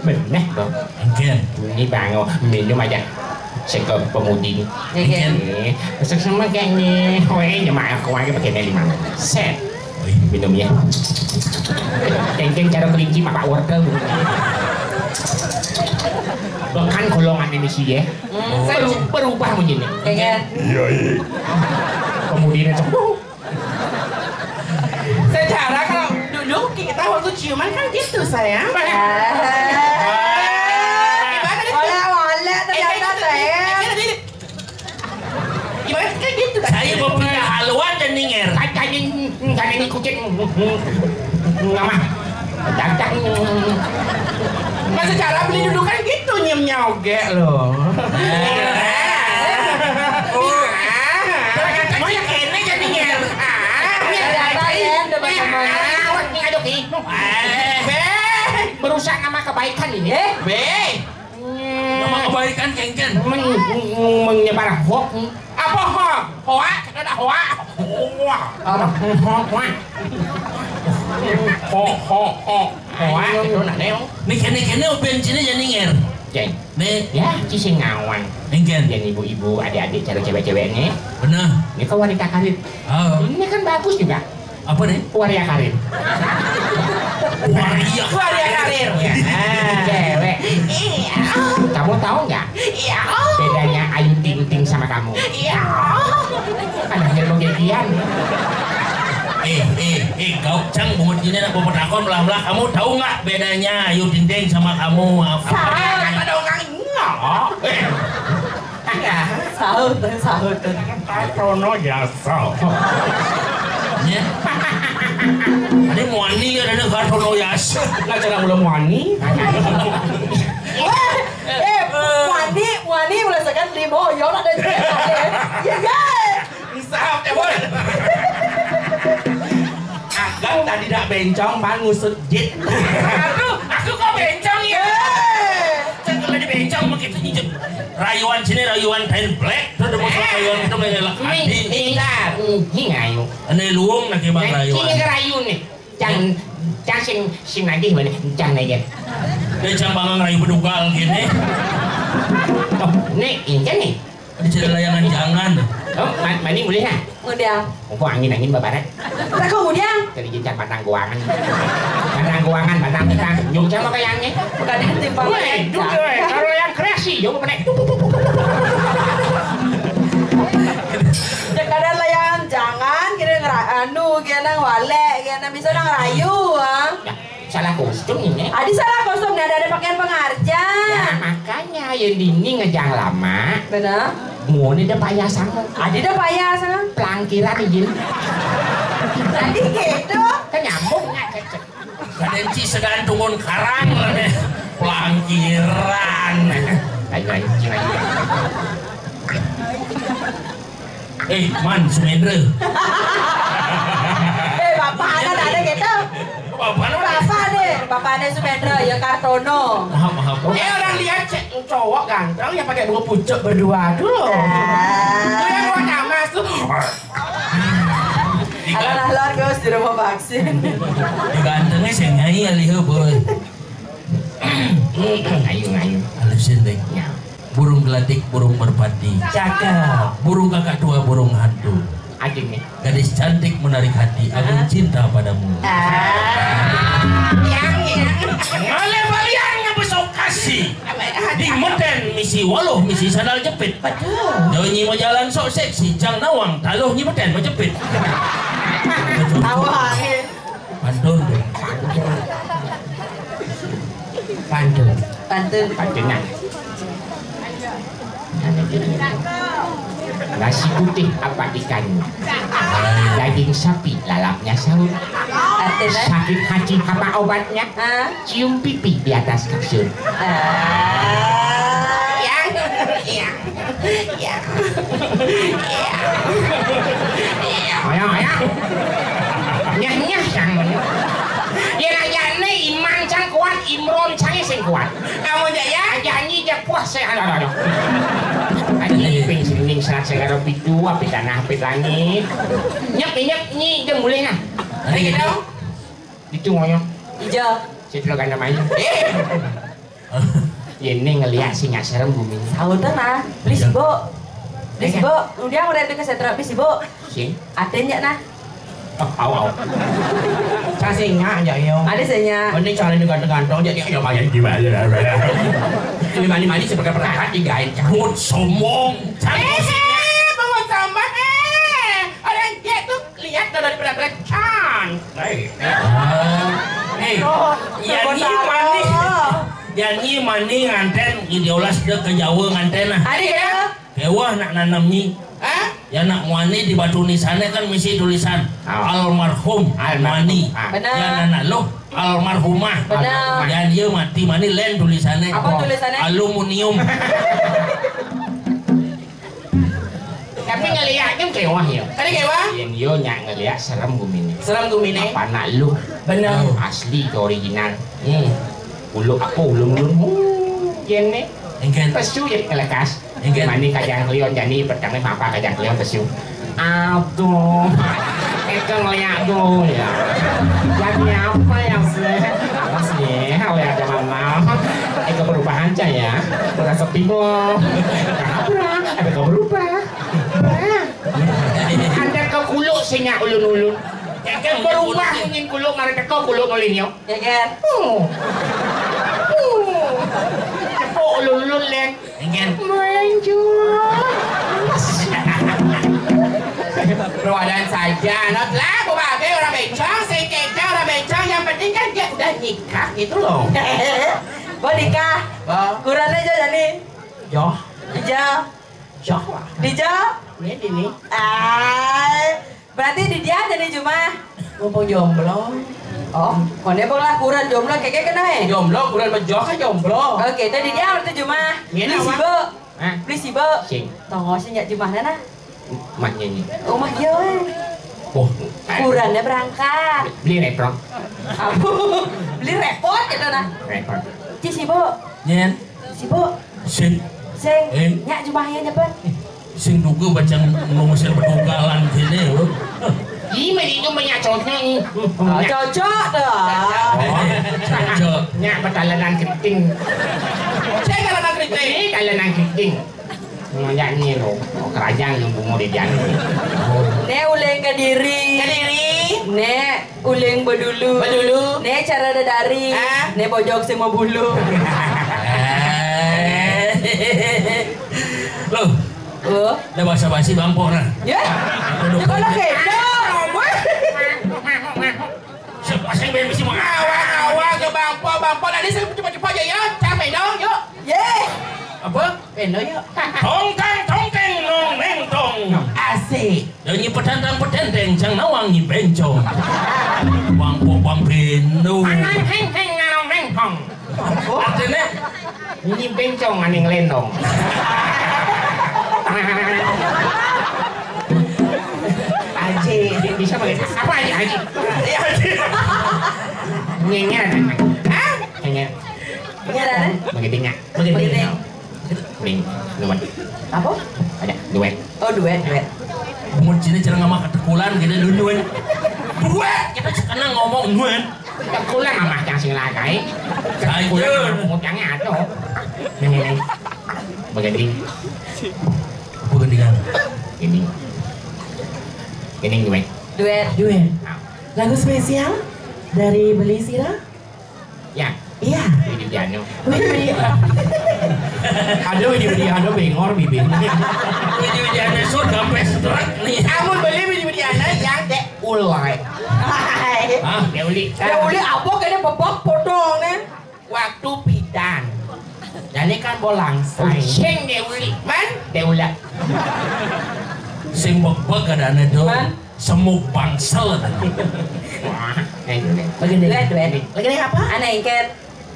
Benar dong. Ingken. Ini bang minum aja. Saya pemudi nih. Ini sama kayak nih. Weh, nyama aku aja pakai meli mana? Set. Minum ya. Cengkeng cara kelinci mak pak wortel. Bahkan golongan ini sih ya. Berubah begini. Iya. Kemudian sembuh. Secara kalau dulu kita waktu ciuman kan gitu sayang. Oleh ternyata sayang. Gimana kan gitu? Saya mau punya haluan dan ninger. Kan ini kucing. Ngama. Dadak. Mas secara beli dulu kan gitu nyem-nyoge loh. Mau yang ini jadi nger. Berusaha nama kebaikan ini. Nama kebaikan Kengken. Menyebar hoax. Apa hoax? Hoax? Ada hoax? Hoax itu nak neo. Nih kene bensinnya jadi ninger. Ceng. Nih, Ya, Ci ngawang. engken. Dan ibu-ibu, adik-adik, cewek-ceweknya. Bener. Ini kan wanita karir. Oh, Ini kan bagus juga. apa nih? Waria karir. Waria. Waria karir. Cewek. Iya. Kamu tahu nggak? Iya. Bedanya Ayu Ting Ting sama kamu? Iya. Anaknya beginian. Kau cang bungut ini nak pepetakon belah-belah. Kamu tahu nggak bedanya Ayu Ting Ting sama kamu? Apa? Ada orang ngok. Sahut. Kartono jasa. Ya. Ada muani ada Kartono Yas. Lah cara belum wani. Wani merasakan limo, yo nak ada ya. Sahab ya boy. Agak tadi dak bencong bang ngusut jit. Aku kok bencong ya? Kalau di bencong begitu nyicip. Rayuan sini rayuan kain black, terus ada rayuan itu kayak laki. Ini ngayu. Ini luung lagi bang rayuan. Ini rayu nih. Cang sing lagi mana? Cang aja. Dia cang bangang rayu bedugal gini. Oh, nih, ini nih. Di cerita layangan jangan. Oh, mani boleh ya? Kemudian, Kok angin babarat? tak kemudian, Jadi jenjang batang guangan. Batang. Nyung sama kayaknya. bukan timbang. Weh, kalau yang kreasi, yo benek. Kadang layan jangan kira kira nang wale, kira nang bisa nang rayu, ah. Ya, salah kostum ini. Adi salah kostum ada pakaian pengarja. Ya makanya yang dini ngejang lama. Benar. Mau nih ada payasan. Adi dah payah sana. Pelangkiran izin. Tadi gitu. Kan nyambung nggak cecek. Kadenci segantungun karang lah pelangkiran. Ayo. Man, Sumendra. Bapak ada gitu. Bapak ada Sumendra ya Kartono. Maaf. Orang lihat cowok ganteng yang pakai bunga pucuk berdua dulu. Itu yang warna emas tuh. Alah guys di rumah vaksin. Digantengnya saya nyai alih boy. Ayo. Alisin deh. Burung gelatik, burung merpati. Cakep. Burung kakak tua, burung hantu. Adik nih. Gadis cantik menarik hati. Aku cinta padamu. Yang Balian ngebesok kasih. Di Meden misi waluh misi sandal jepit. Donyi mau jalan sok seksi jang nawang taluh nyi Meden mau jepit. awang. Pantun deh. Pantunan. Nasi putih apa ikan? Daging sapi lalapnya sahur. Sakit hati apa obatnya? Cium pipi di atas kasur. Ayo. Nyah sang. Ya iman cang kuat, Imron cang sing kuat. Kamu ya? Janji jak puas saya. Ani ping sing serat segala pitu api tanah api langit. Nyep nyi jeung mulih nah. Ada gitu? Itu ngoyo. Ijo. Citra kana main. Ini ngeliat singa serem bumi. Tahu nah. Please Bo. Please Bo. Udah udah itu ke sentra please Bo. Sing. Atennya nah. Oh, aw. Saya singa aja yo. Ada senya. Ini cara diganteng-ganteng jadi ayo main gimana? Ini mani sebagai perangkat digain. Rut sombong. Bangun tambah ada yang dia tuh lihat dari berat-berat can. Yanyi mani nganten idiolas dia ke Jawa nganten nah. Ada ya? Hewa nak nanam nyi. Ya nak muani di batu nisannya kan misi tulisan almarhum almani. Benar. Ya anak lo almarhumah. Benar. Ya dia mati mani len tulisannya. Apa tulisannya? Aluminium. Tapi ngeliatnya kewah ya. Tadi kewa? Yang yo nyak ngeliat serem bumi. Seram gumine. Apa nak lu? Benar. Asli ke original. Ulu apa ulung-ulung. Yen Engken. pesu ya kelekas. Engken. Mani kajang lion jadi pertama apa kajang lion pesu. Aduh. Itu ngeliat tuh ya. Jadi apa yang sih? Apa sih? Kalau ada mama. Perubahan aja ya. Beras sepi loh. Ada kau berubah. Anda kau kuluk singa ulun-ulun. Kan berubah ingin kuluk mereka kau kuluk ulinyo. Ya kan? Cepuk ulun-ulun len. Ingin. Ruadan saja, not lah, berbagai orang bencong, sekecah orang bencong, yang penting kan dia udah nikah gitu loh. Bo nikah. Kurangnya aja jadi. Joh, Dijauh. joh lah. Dijauh. Ini ini. Berarti di dia jadi cuma Mumpung jomblo. oh, mana boleh kurang jomblo kayak kena Jomblo, kurang bejoh kan jomblo. Oke, tadi dia berarti cuma Iya, beli apa? sibo. Hah? Beli sibo. Sing, Tongosnya nyak cuma nana. mak nyanyi. Rumah dia weh. Oh, Kurangnya berangkat. beli repot. Apa? Beli repot gitu nah. Repot. Ci sibo. Nyen. Sibo. Sing Sing. Eh? Nyak cuma ya nyapa. sing duga baca ngomongin berdugalan gini loh. Ini itu banyak cocoknya ini. Cocok dah. Cocok. Nyak betalanan keriting. Saya kalanan keriting. Ini kalanan keriting. Nyanyi loh, kerajaan yang bungo di jani. Ne uleng Kediri. Ne uleng Bedulu. Ne cara dadari. Ne bojok semua bulu. Loh, Oh. udah basa-basi bampok nah. Ya. Ya kalau kedor. Siapa sih yang bisa Awak ke bampo tadi saya cepat-cepat aja ya. Capek dong, yuk. Ye. Apa? Peno yuk. Tongkang nong mentong. Asik. Nyi petantang cang nawang nyi bencong. Bampok bang bendo. Heng ngarong heng. Artinya Ini bencong aning lendong. Aji, bisa pakai apa aja Aji? Nyengat. Hah? Nyengat. Ini ada. Begitu. Ning, duet. Apa? Ada duet. Oh duet. mun cina cara ngamak ketekulan gitu dunuan. Duet kita sekarang ngomong duet. Tekulan amah yang sing lakai. Saya Ngomong yang ado. Ning. Begitu. Bukan dengan Ini duet. Duet. Lagu spesial dari Beli Sira? Ya, Iya. ini piano. Ada video bengor bibir. ini ada surga pestrak nih. Kamu beli video-videonya yang dek ulai. Hai. Ah, Deuli. Ya uli apa kayaknya bebek potongnya. Waktu pidan. Jadi kan bolang say. Sing deuli. Man, deula. sing bebek ada do. Man. Semuk bangsal. Wah, Lagi duet. Lagi apa? Aneh ikan.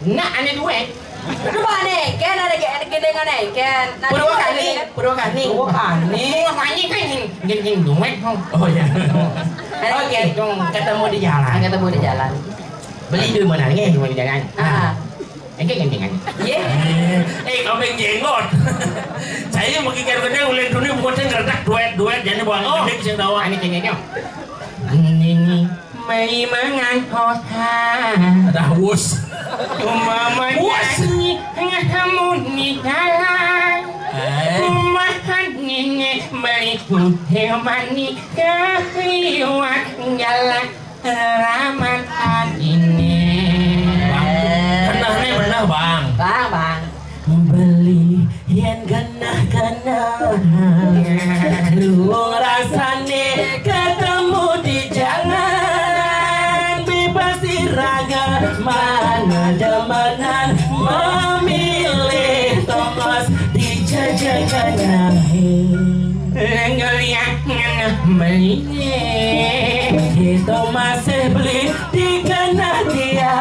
Nak ane duet. Itu mah aneh ikan ada gede aneh ikan. Purwakani. Purwakani. Makanya kan yang duet. Oh ya. Aneh Oke, ikan. dong ketemu di jalan. Ketemu di jalan. Beli di mana nih? Cuma di jalan. Ah. Ini gandengan. Ye. Kambing jenggot. Saya mau kikir gede ulen dunia bukan ngerdak duet jadi buang gede sing dawa. Ini kayaknya. Ini mai mangan kota. Ada wus. Cuma menyanyi kamu di jalan. Makan ini beli putih mani kehliwat jalan ramah ini. Kenah bang. Bang. Beli yang genah lu rasane ketemu di jalan bebas iraga mana demenan memilih tongos dijajakan Ngeliat beli kita masih beli di kenah dia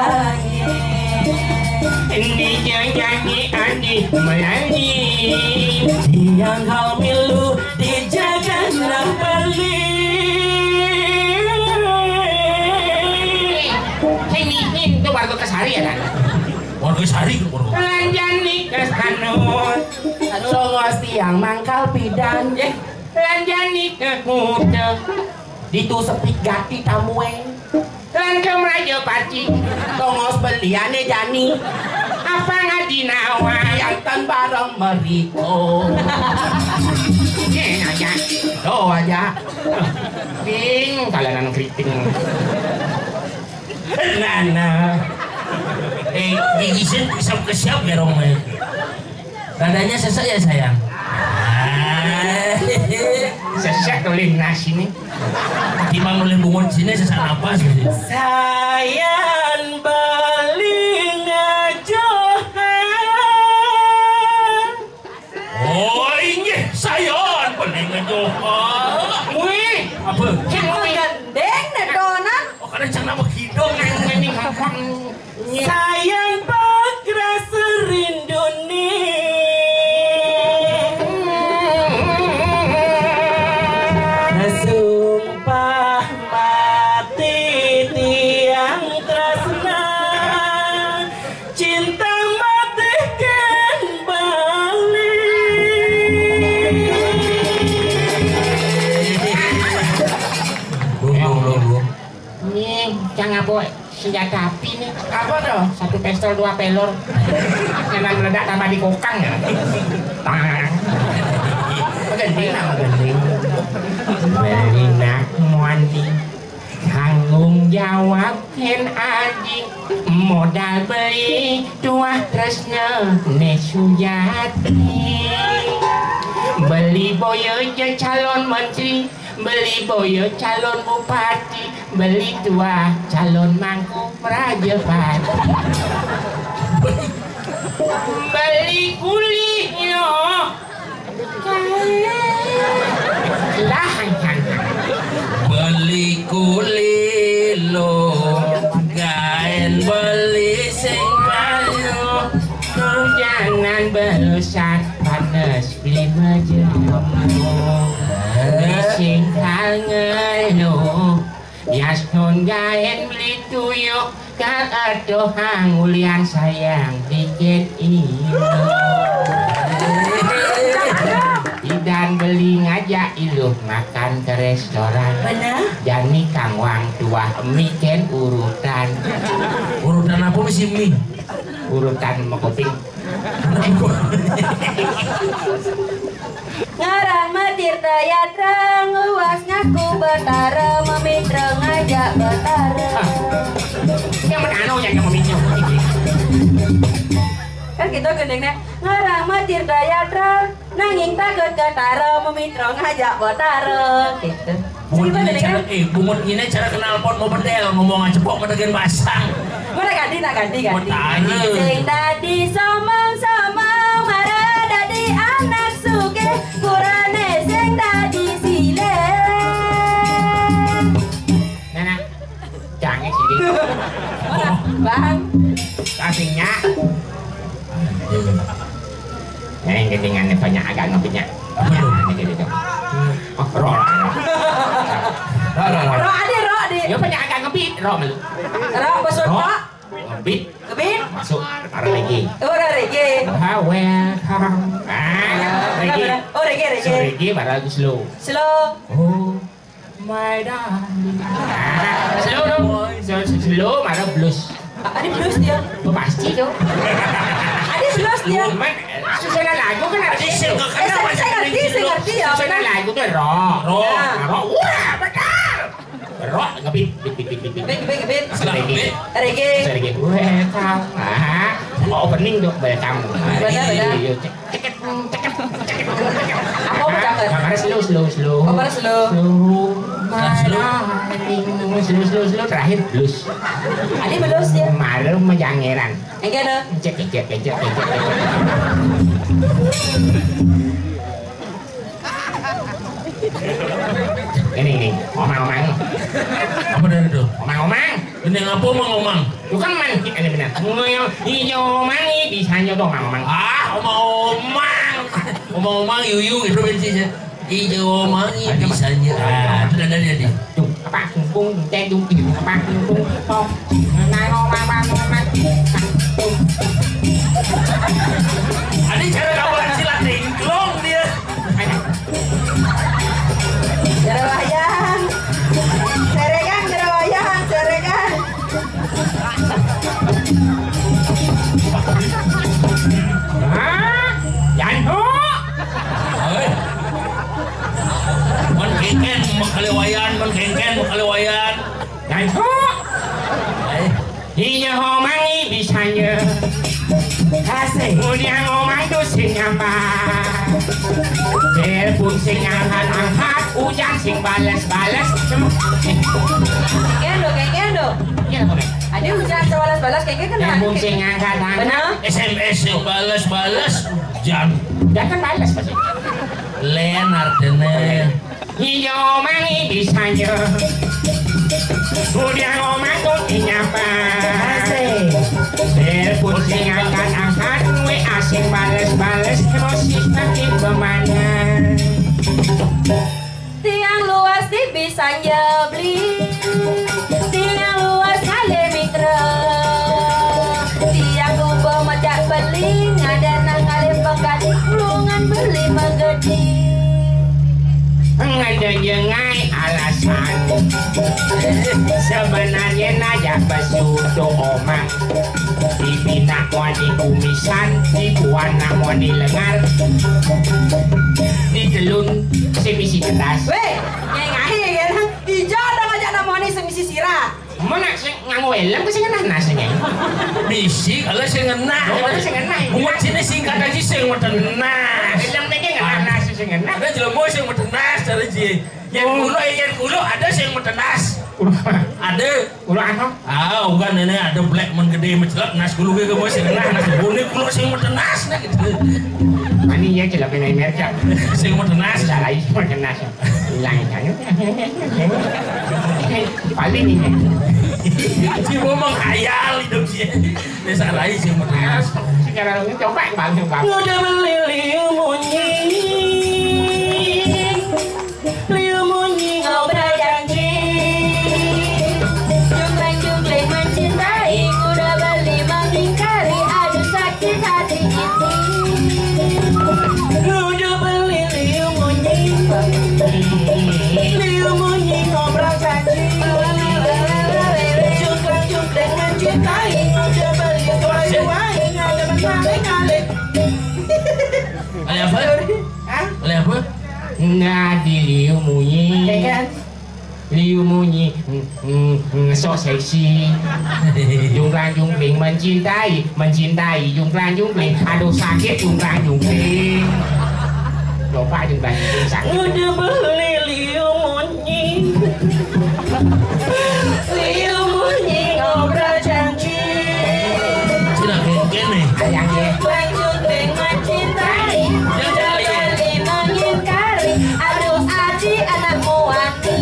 ini janji adik melangi yang kau milu dijaga nak beli. Ini itu warga Kesari ya kan? Warga Sari kan warga. Lanjani kesanut Songos tiang mangkal pidan Lanjani ke kuda Ditu sepik gati tamueng Lan kemraja paci Tongos beliane jani apa ngadinawa Yantan bareng meriko aja Oh aja Ping kalian keriting Nana gigisin bisa kesiap ya Roma dadanya sesak ya sayang sesak oleh nasi nih timang oleh bungun sini sesak napas Sayang beling ngejohan oh ini sayang beling ngejohan wih apa Gendeng nih donan. oh karena cang nama hidung ini kampang Sayang bakra serindu sumpah mati tiang tresna cinta mati kan balik ini jangan bawa senjata api nih apa tuh? satu pistol dua pelor jangan meledak tambah di kokang ya tang Gending nama gending Belinak mondi tanggung jawab hen aji modal beli dua tresna ne sujati beli boyo je calon menteri beli boyo calon bupati beli tua calon mangku prajepati beli kulino lah beli kulilo gaen beli sing kayu jangan berusak panas beli majemuk sing kangen Yasnon gaen beli tuyuk kal adoh hangulian sayang bikin iyo dan beli ngajak iluh makan ke restoran Bener? Jani kang wang tua miken urutan apa mesti mie urutan makoping Ngarang matirta yatra nguas ngaku betara memitra ngajak betara yang menano yang meminjau kan kita gendengnya ngarang matirta yatra nanging takut ketara memitra ngajak betara gitu bungun ini cara kenal pot mau bedel ngomong aja pok menegen basang mana ganti tak ganti Tanya. sing tadi somong-somong mara dadi anak suge kurane sing tadi sile nana jangan sini mana bang kasihnya yang ketinggalan banyak agak ngepinya ini gitu oh roh roh adi ya banyak agak ngepit roh melu roh besok roh roh ngepit kebin masuk taruh lagi udah rege welcome lagi oh rege so lagi baru slow oh my darling slow dong slow marah blues adi blues dia oh, pasti dong adi blues dia susunan lagu kan ada saya ngerti ya susunan lagu tuh roh wah benar roh ngebit kebin lagi rege lagi welcome opening tuh welcome benar ceket apa bercakap kamar slow kamar slow slow terakhir blues adi blues dia malam menjangeran enggak ada kecek ini omang-omang apa dari itu omang-omang ini ngapa omang-omang bukan man ini benar hijau omang bisa nyoto omang-omang omang-omang yuyu itu bensinnya hijau omang bisanya itu ada dia nih apa kumpung tedung apa kumpung oh naik omang-omang ada cara kapan silat tingklong dia Jerawayang, seregan. ngomangi bisanya Asik. Udah ngomong tuh sing nyambar telepon sing angkat hujan sing bales Kendo. iya apa nih Ada hujan sebalas-balas kayaknya kan telepon sing angkat benar? SMS yang balas jam udah kan bales pasti len artinya iya ngomangi bisanya udah ngomong tuh sing nyambar Asik. telepon sing angkat WA sing bales emosi makin bermana Tiang luas di bisa beli Tiang luas kali mikro Tiang lupa macak beli Ngada nang kali pengkali kulungan beli menggedi ada jengai alasan sebenarnya najak basudo omang dibina wani kumisan dibuan wani lengar didelun semisi kertas Weh, ngengahi kan Ijo ada ngajak namanya semisi sirah mana nganggo helm ke sing ngena sing misi kalau saya ngena kalau sing ngena buat sini singkat aja saya mau tenas helm tadi ngena sing ngena ada jelemo yang mau tenas dari ji yang kulo ada yang mau tenas ada ulah ano bukan nenek ada black man gede mencelak nas kulo ke bos yang ngena nas boleh kulo yang mau tenas nah gitu ani ya celak kena mereka yang mau tenas salah itu kena hilang kan paling ini si mau menghayal hidup sih desa lain sih mau tenas sekarang ini coba bang udah beli liu munyi Ngobrol janji Jungkling mencintai Udah beli mengingkari Aduh sakit hati ini udah beli liu munyi ngobrol janji Jungkling mencintai udah beli tuai ada mengalir apa? Oleh apa? Nah di liu munyi sok seksi jungkling mencintai jungkling aduh sakit jungkling coba jungkling sakit udah beli liu munyi ngobrol janji cina kene ayangnya Jungkling mencintai Udah beli mengingkari Aduh Adi anakmu Wati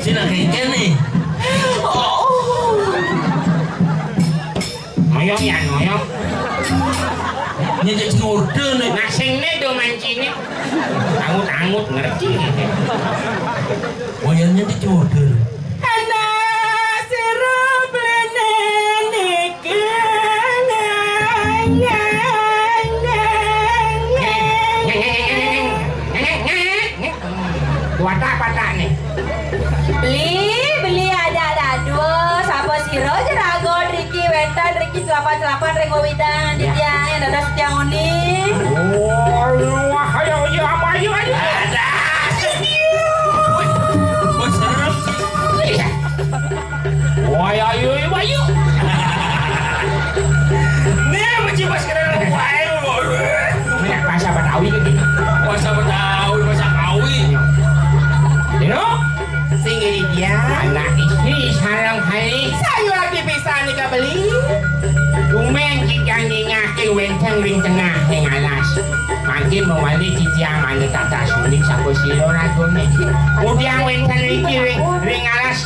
cina kene ngoyong ya ngoyong nyejek ngorde nih ngasingnya do mancingnya angut ngerti wayarnya di ngorde buat apa tak nih Beli ada dua Sapa siro jeragon Riki wetan Riki celapan Rengo widang Ditiang dada setiang oni wah ayo apa ayo ada wah serem wah ayo nih mencipas keren wae minyak pasar Betawi gitu masa Betawi masa Kawi Singgih dia. anak istri sarang kali Saya lagi bisa nikah beli. Dumen jika ngingake wenteng ring tengah ning alas. Makin mewali ciciang mana tata suling sako siro ragone. Udiang wenteng ring alas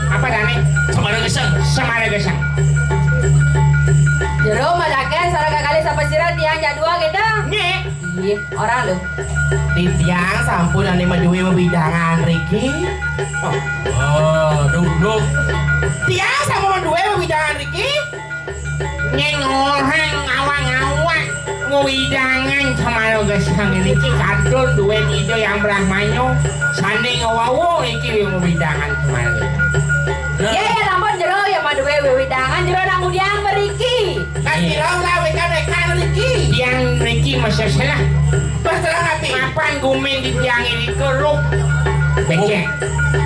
apa dane? Semara gesang. Jero malakan sarang kali sapa siro tiang jadua gitu Nye. Iya orang lu Titiang sampun ane maduwe wewidangan Riki. duduk Tiang sampun maduwe wewidangan Riki. Nyeng orang ngawang-ngawang ngewidangan semara gesang ini kadon duwe ide yang brahmanyo sanding ngawawo iki ngewidangan semara Iya lampun jero ya maduwe wewidangan jero nang udiang beriki Kan kira lawe kan rekan Riki. yang Ricky masalah Masalah hati. kapan gumen di tiang ini kerup becek.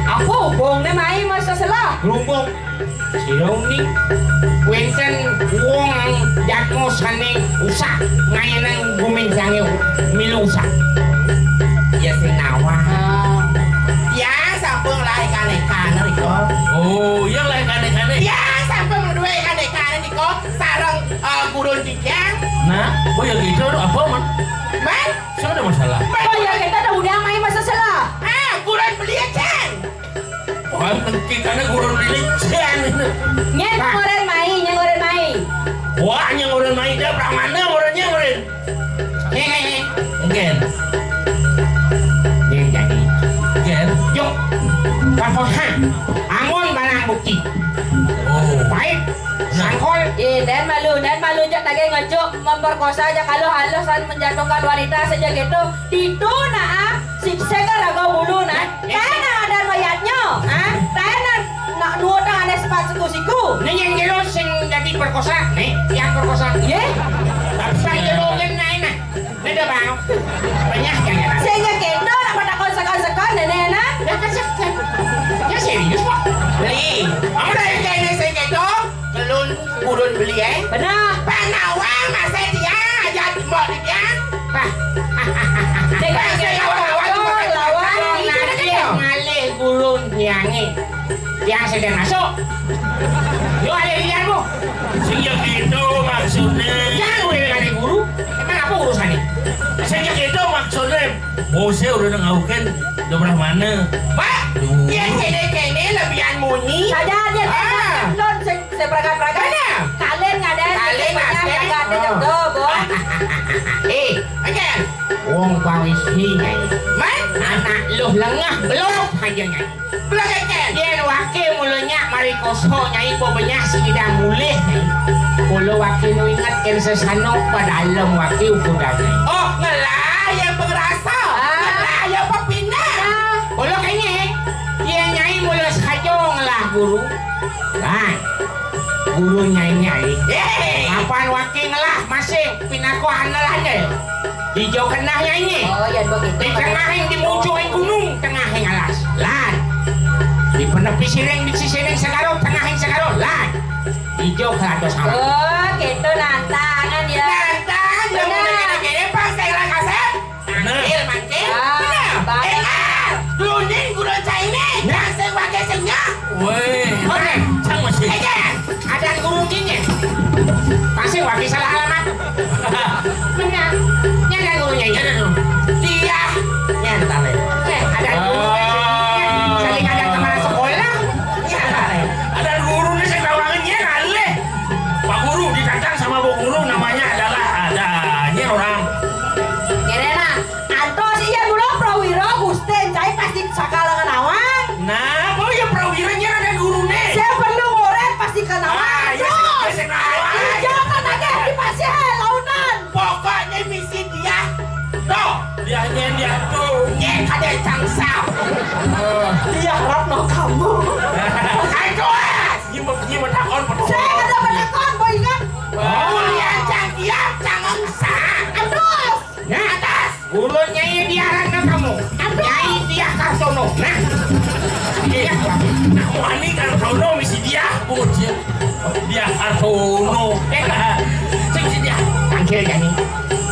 Aku hubung nih mai masa salah. Gelumbung. Sirong ning wenten wong jatmo saning usak ngayenang gumenjange milu usak. Ya sing nawa. Ya sampun lah ikan-ikan riko. Oh, iya lah ikan-ikan. Ya sampun berdua ikan-ikan riko sarang gurun dijang. Nah, oh ya gitu apa man? Man, Saya ada masalah. Oh ya kita ada udah mai masa salah. gurun beli jang. Wah, tengki karena gurun dilicen. Nyen ngoren mai. Wah, yang orang main dia berang mana orangnya orang? Hehehe. Mungkin. Ning jadi. Mungkin. Yuk. Kapohan. Angon barang bukti. Oh, Baik. Sangkol. Dan malu jak lagi ngejuk memperkosa aja kalau halus dan menjatuhkan wanita saja gitu. Itu nah siksa raga bulu nah. Karena ada mayatnya, karena nak dua tangan ada sepat siku. Ning yang jero sing jadi perkosa. Nih, yang perkosa. Ye, Tapi jero ngen naik. Neda bang. Banyak jangan. saya gitu nak pada konsekan nenek. Ya kasih. Ya serius kok. Beli. Udah kayaknya saya gitu. Kelun gurun beli Benar. Panawang masa dia aja mau dia. Dengan lawan Ngalih gulung tiangi. Tiang sedang masuk. Yuk alih liar bu. sejak itu maksudnya. Jangan udah ngalih guru. Emang apa urusannya? Sejak itu maksudnya. Oh, saya udah ngauken udah berang mana? Pak, dia kene lebihan muni. saja dia non seperagat-peragat. Mana? Kalian ngadain Kalian banyak ngasih. peragat itu, Bu. Again. Wong pawisi nyai. Man, Anak lu lengah belum aja nyai. belum again. Yen wakil mulanya mari koso nyai po banyak sidang mulih nyai. Kulo wakil nu ingatkan sesano padalem wakil kuda nyai. Oh, ngelah yang pengerasa. Ngelah yang pepindah. Kulo kayaknya dia nyai mulai sajong lah guru. Lah, guru nyai. Kapan wakil ngelah masing pinako analannya. Hijau kena nyai. Oh, ya begitu. Di tengah yang di muncul gunung, tengah yang alas. Lan. Di penepi sireng di sisireng segaro, tengah yang segaro. Lan. Hijau kelado sama. Oh, gitu nantangan ya. Nantang, yang mulai gini pas saya lang kasep. Manggil. baik. Lunin gurun saya ini. Yang saya pakai senyap. Weh, Oke. sang masih. Ada guru gini. Pasti wakil salah alamat. Benar. Ini ada gurunya ya. Ada dong. Dia. Nyantale. Ada guru. Saling ada kemana sekolah. Nyantale. Ada guru nih saya tawangannya kali. Pak guru ditantang sama bu guru namanya adalah adanya orang. Kirena, antos iya dulu prawiro Gusten, saya pasti sakala kenawan. Nah, oh ya prawiranya ada guru nih. Saya perlu ngoret pasti kenawan. Ya saya kenawan. Jangan aja di pasti launan. Pokoknya misi dia. Tuh. Dia tuh. Nyek ada cangsap. Dia harap no kamu. Aduh. Gimana takon Saya ada penekon, boy ingat. Kuliah cangkiap cangengsa. Aduh. Nah, atas. Guru nyai diarahkan kamu. Nyai dia Kartono. Nah. Iya. Nah, wani Kartono misi dia. Bocil. Dia Kartono. Sing si dia. Panggil Jani.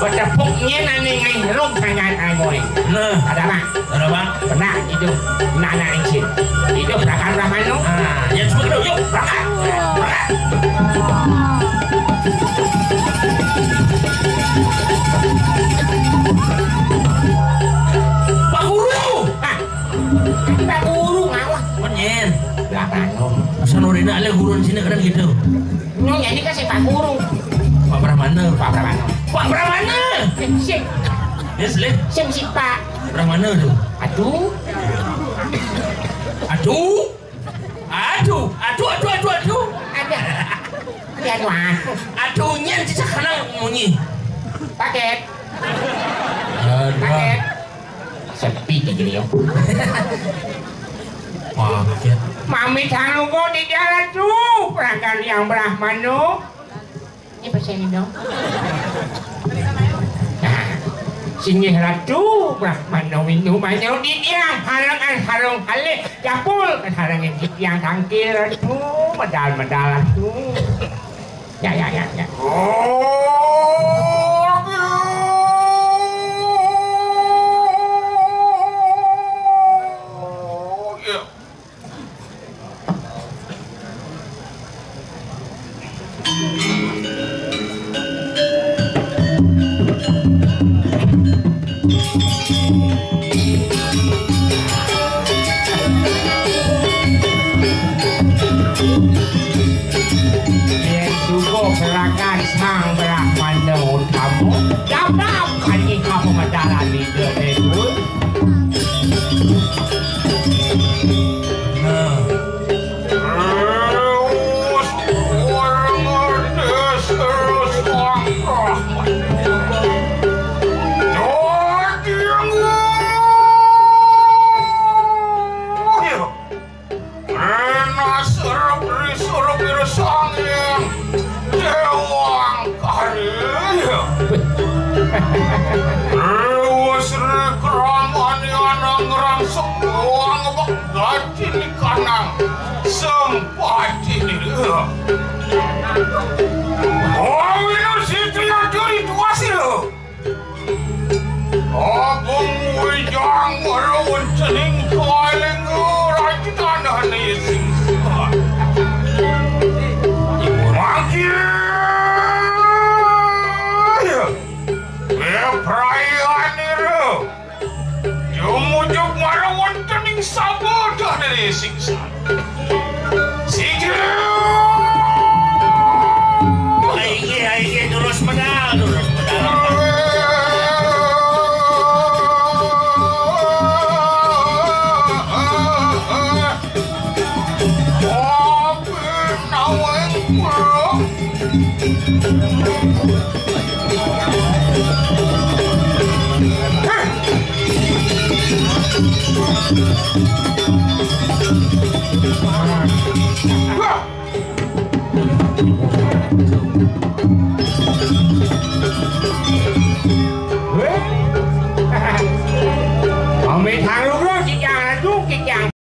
Bertepuknya nani ngai rum tangan ai boy. Nah, Ada bang. ada bang. Pernah itu nana ingin. Itu belakang Rahmano. Ah, yang sebelah yuk berangkat. Berangkat. Pak guru. Ah. Pak guru ngawah. Menyen. Belakang. Sanurina ada guru di sini kadang gitu. Nyonya ini kan si Pak guru. Pak Brahmana. Pak Brahmano. Pak Brahmana. Sing. Dia selip. Sing si Pak. Brahmana tuh. Aduh. Aduh. Aduh. Ada. Lihat wah. Aduhnya di sana munyi. Paket. Aduh. Paket. Sepi gini yo. Paket. Mami tahu kok di jalan tuh. Perangkat yang Brahmano. Ini pesen dong. Nah, Singgih ratu Brahmana Windu Manyo Didiang harangan harung halik Japul harangan yang tangkil ratu medal-medal ratu ya Gerakan sang Brahmana Utama dapatkan jika pemedalan itu